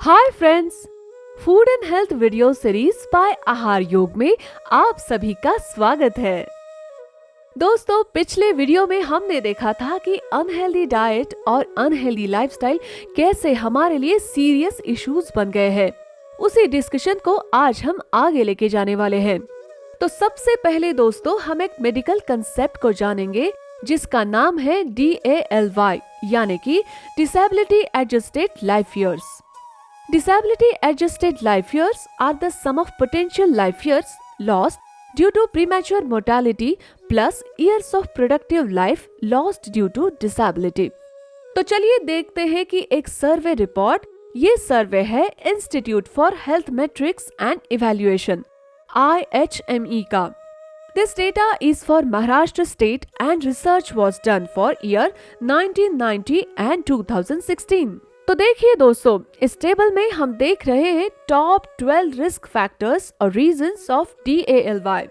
Hi friends, food and health video series by आहार योग में आप सभी का स्वागत है। दोस्तों, पिछले वीडियो में हमने देखा था कि अनहेल्दी डाइट और अनहेल्दी लाइफस्टाइल कैसे हमारे लिए सीरियस इश्यूज बन गए हैं। उसी डिस्कशन को आज हम आगे लेके जाने वाले हैं। तो सबसे पहले दोस्तों, हम एक मेडिकल कंसेप्ट को जानेंगे जिसका नाम है DALY, यानी कि disability adjusted life years. Disability adjusted life years are the sum of potential life years lost due to premature mortality plus years of productive life lost due to disability। तो चलिए देखते हैं कि एक सर्वे रिपोर्ट, ये सर्वे है institute for health matrix and evaluation IHME का। This data is for Maharashtra state and research was done for year 1990 and 2016। तो देखिए दोस्तों, इस टेबल में हम देख रहे हैं टॉप 12 रिस्क फैक्टर्स और reasons of DALY,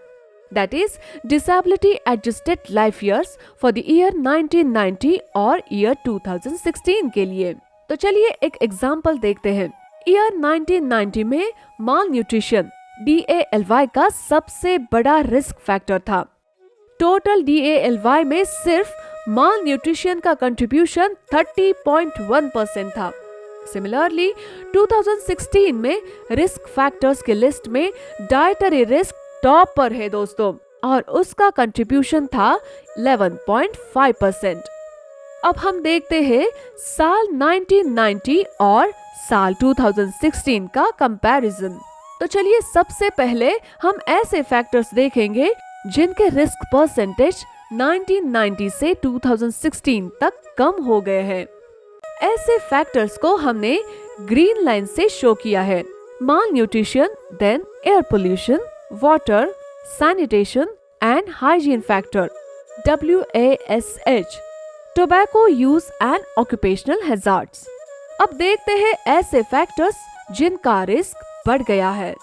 that is disability adjusted life years for the year 1990 और ईयर 2016 के लिए। तो चलिए एक एग्जांपल देखते हैं। ईयर 1990 में माल न्यूट्रिशन DALY का सबसे बड़ा रिस्क फैक्टर था। टोटल DALY में सिर्फ माल न्यूट्रिशन का कंट्रीब्यूशन 30.1% था। सिमिलरली 2016 में रिस्क फैक्टर्स के लिस्ट में डाइटरी रिस्क टॉप पर है दोस्तों, और उसका कंट्रीब्यूशन था 11.5%। अब हम देखते हैं साल 1990 और साल 2016 का कंपैरिजन। तो चलिए सबसे पहले हम ऐसे फैक्टर्स देखेंगे जिनके रिस्क परसेंटेज 1990 से 2016 तक कम हो गए हैं। ऐसे फैक्टर्स को हमने ग्रीन लाइन से शो किया है। Malnutrition, then air pollution, water, sanitation and hygiene factor WASH, tobacco use and occupational hazards. अब देखते हैं ऐसे फैक्टर्स जिनका रिस्क बढ़ गया है।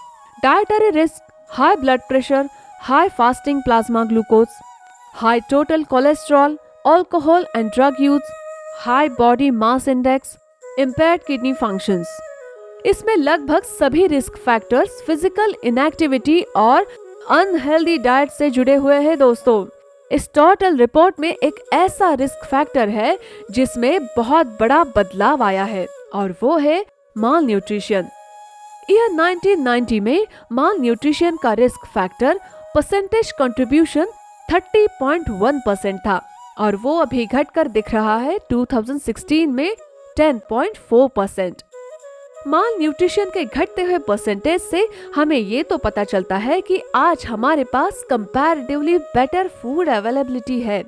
Dietary risk, high blood pressure, high fasting plasma glucose, high total cholesterol, alcohol and drug use, high body mass index, impaired kidney functions। इसमें लगभग सभी रिस्क फैक्टर्स फिजिकल इनएक्टिविटी और अनहेल्दी डाइट से जुड़े हुए हैं दोस्तों। इस टोटल रिपोर्ट में एक ऐसा रिस्क फैक्टर है जिसमें बहुत बड़ा बदलाव आया है, और वो है माल न्यूट्रिशन। ईयर 1990 में माल न्यूट्रिशन का रिस्क फैक्टर परसेंटेज कंट्रीब्यूशन 30.1% था, और वो अभी घटकर दिख रहा है 2016 में 10.4%। माल न्यूट्रिशन के घटते हुए परसेंटेज से हमें ये तो पता चलता है कि आज हमारे पास कंपैरेटिवली बेटर फूड अवेलेबिलिटी है,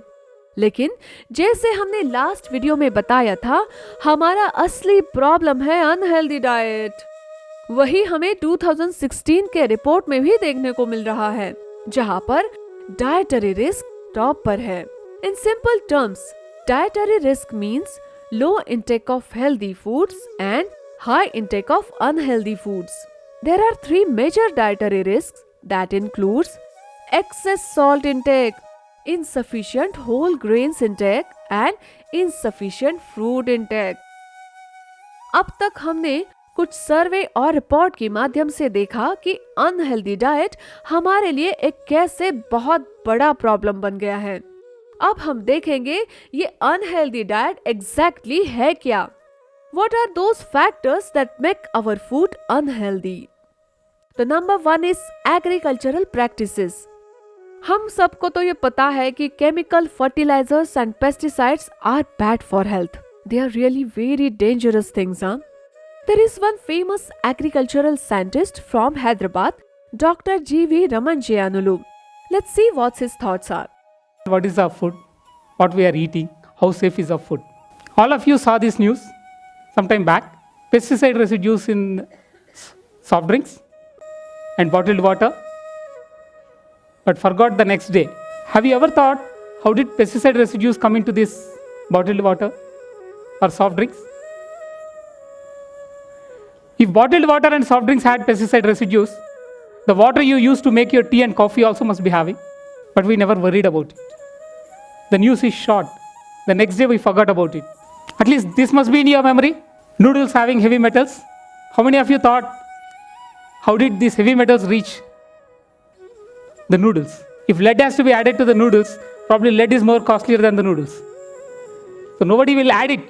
लेकिन जैसे हमने लास्ट वीडियो में बताया था, हमारा असली प्रॉब्लम है अनहेल्दी डाइट। वही हमें 2016 के रिपोर्ट में भी देखने को मिल रहा है, जहाँ पर डाइटरी रिस्क टॉप पर है। In simple terms, dietary risk means low intake of healthy foods and high intake of unhealthy foods. There are 3 major dietary risks that includes excess salt intake, insufficient whole grains intake and insufficient fruit intake। अब तक हमने कुछ सर्वे और report के माध्यम से देखा कि अनहेल्दी डाइट हमारे लिए एक कैसे बहुत बड़ा प्रॉब्लम बन गया है। अब हम देखेंगे ये अनहेल्दी डाइट एग्जैक्टली है क्या। What are those factors that make our food unhealthy? The number 1 is agricultural practices। हम सबको तो ये पता है कि chemical fertilisers and pesticides are bad for health. They are really very dangerous things, huh? There is one famous agricultural scientist from Hyderabad, Dr. G.V. Ramanjianulu. Let's see what his thoughts are. What is our food? What we are eating? How safe is our food? All of you saw this news sometime back. Pesticide residues in soft drinks and bottled water, but forgot the next day. Have you ever thought how did pesticide residues come into this bottled water or soft drinks? If bottled water and soft drinks had pesticide residues, the water you use to make your tea and coffee also must be having, but we never worried about it. The news is short. The next day we forgot about it. At least this must be in your memory. Noodles having heavy metals, How many of you thought, how did these heavy metals reach the noodles? If lead has to be added to the noodles, probably lead is more costlier than the noodles. So nobody will add it,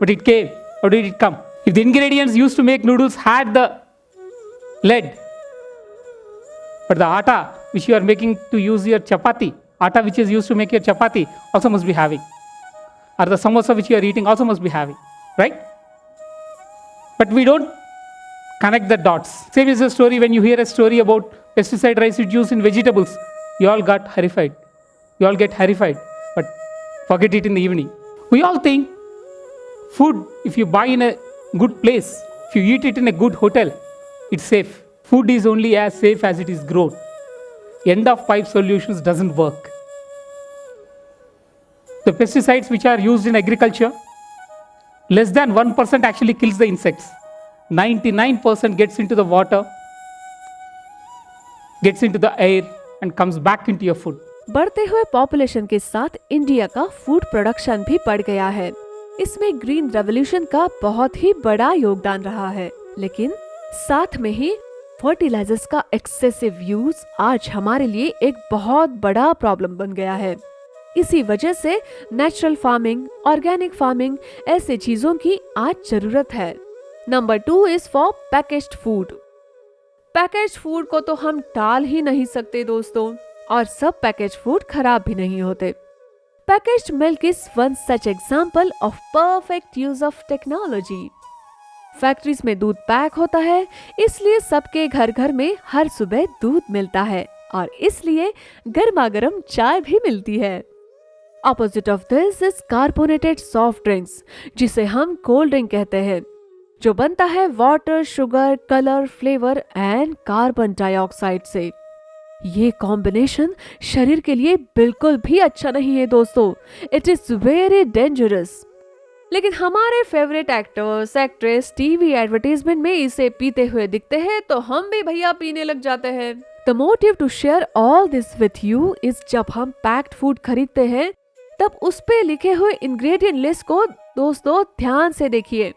but it came. How did it come? If the ingredients used to make noodles had the lead, but the atta which you are making to use your chapati, atta which is used to make your chapati also must be having, or the samosa which you are eating also must be having, right? But we don't connect the dots. Same is the story when you hear a story about pesticide residues in vegetables. You all got horrified. You all get horrified, but forget it in the evening. We all think food, if you buy in a good place, if you eat it in a good hotel, it's safe. Food is only as safe as it is grown. End of pipe solutions doesn't work. The pesticides which are used in agriculture, less than 1% actually kills the insects. 99% gets into the water, gets into the air and comes back into your food. बढ़ते हुए population के साथ India का food production भी बढ़ गया है। इसमें ग्रीन रेवोल्यूशन का बहुत ही बड़ा योगदान रहा है, लेकिन साथ में ही फर्टिलाइजर्स का एक्सेसिव यूज आज हमारे लिए एक बहुत बड़ा प्रॉब्लम बन गया है। इसी वजह से नेचुरल फार्मिंग, ऑर्गेनिक फार्मिंग ऐसे चीजों की आज जरूरत है। Number 2 is for packaged food. Packaged food को तो हम टाल ही नहीं सकते दोस्तों, और सब पैकेज फूड खराब भी नहीं होते। Packaged milk is one such example of perfect use of technology. Factories में दूध पैक होता है, इसलिए सबके घर घर में हर सुबह दूध मिलता है और इसलिए गर्मा गर्म चाय भी मिलती है। Opposite of this is carbonated soft drinks, जिसे हम कोल्ड ड्रिंक कहते हैं, जो बनता है water, sugar, colour, flavour and carbon dioxide से। ये कॉम्बिनेशन शरीर के लिए बिल्कुल भी अच्छा नहीं है दोस्तों। It is very dangerous. लेकिन हमारे favourite actors, actress TV advertisement में इसे पीते हुए दिखते हैं, तो हम भी भैया पीने लग जाते हैं। The motive to share all this with you is, जब हम पैक्ड फूड खरीदते हैं तब उस पे लिखे हुए इंग्रेडिएंट लिस्ट को दोस्तों ध्यान से देखिए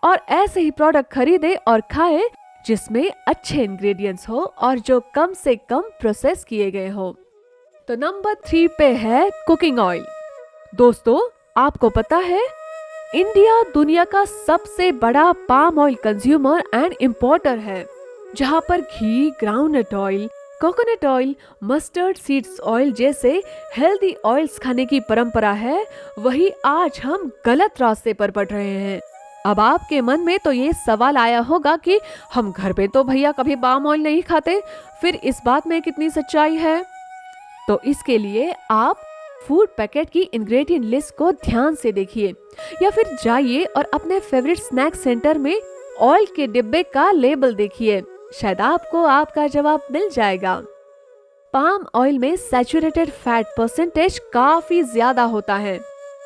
और ऐसे ही प्रोडक्ट खरीदे और खाएं जिसमें अच्छे इंग्रेडिएंट्स हो और जो कम से कम प्रोसेस किए गए हो। तो नंबर 3 पे है कुकिंग ऑयल। दोस्तों, आपको पता है इंडिया दुनिया का सबसे बड़ा palm oil consumer and importer है, जहां पर घी, groundnut oil, coconut oil, mustard seeds oil जैसे हेल्दी ऑयल्स खाने की परंपरा है, वही आज हम गलत रास्ते पर बढ़ रहे हैं। अब आपके मन में तो ये सवाल आया होगा कि हम घर पे तो भैया कभी पाम ऑयल नहीं खाते, फिर इस बात में कितनी सच्चाई है? तो इसके लिए आप फूड पैकेट की इंग्रेडिएंट लिस्ट को ध्यान से देखिए या फिर जाइए और अपने फेवरेट स्नैक सेंटर में ऑयल के डिब्बे का लेबल देखिए, शायद आपको आपका जवाब मिल जाएगा। पाम ऑयल में सैचुरेटेड फैट परसेंटेज काफी ज्यादा होता है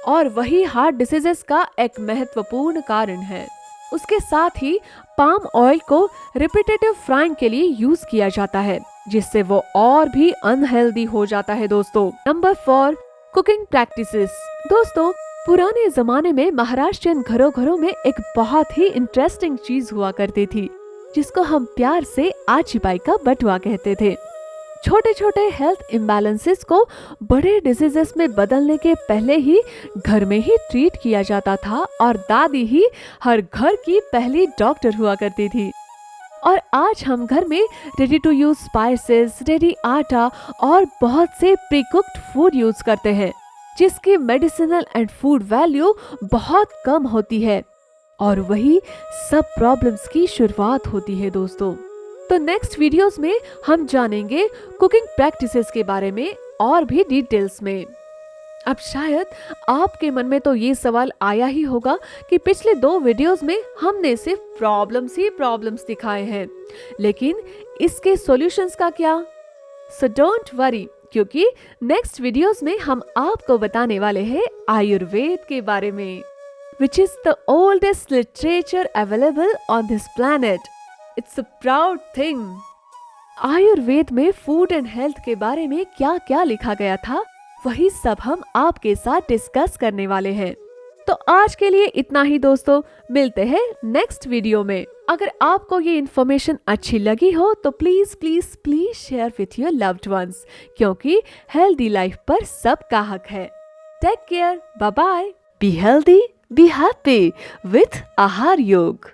और वही हार्ट डिसीजेस का एक महत्वपूर्ण कारण है। उसके साथ ही पाम ऑयल को रिपीटेटिव फ्राइंग के लिए यूज किया जाता है, जिससे वो और भी अनहेल्दी हो जाता है दोस्तों। Number 4, cooking practices. दोस्तों, पुराने जमाने में महाराष्ट्रियन घरों में एक बहुत ही इंटरेस्टिंग चीज हुआ करती थी, जिसको हम प्यार से आचिपाई का बटुआ कहते थे। छोटे छोटे हेल्थ इम्बैलेंसेस को बड़े डिजीजेस में बदलने के पहले ही घर में ही ट्रीट किया जाता था और दादी ही हर घर की पहली डॉक्टर हुआ करती थी। और आज हम घर में ready to use spices, ready आटा और बहुत से प्री कुक्ड फूड यूज करते हैं, जिसकी मेडिसिनल एंड फूड वैल्यू बहुत कम होती है और वही सब प्रॉब्लम्स की शुरुआत होती है दोस्तों। तो नेक्स्ट वीडियोस में हम जानेंगे कुकिंग प्रैक्टिसेस के बारे में और भी डिटेल्स में। अब शायद आपके मन में तो ये सवाल आया ही होगा कि पिछले 2 वीडियोस में हमने सिर्फ प्रॉब्लम्स दिखाए हैं, लेकिन इसके सॉल्यूशंस का क्या? सो डोंट वरी, क्योंकि नेक्स्ट वीडियोस में हम आपको बताने वाले हैं आयुर्वेद के बारे में, which is the oldest literature available on this planet. It's a proud thing. Ayurveda में फूड एंड हेल्थ के बारे में क्या क्या लिखा गया था, वही सब हम आपके साथ डिस्कस करने वाले हैं। तो आज के लिए इतना ही दोस्तों, मिलते हैं नेक्स्ट वीडियो में। अगर आपको ये इन्फॉर्मेशन अच्छी लगी हो तो please please please share with your loved ones, क्योंकि हेल्दी लाइफ पर सबका हक है। Take care, bye bye, be healthy, be happy with Aahar योग।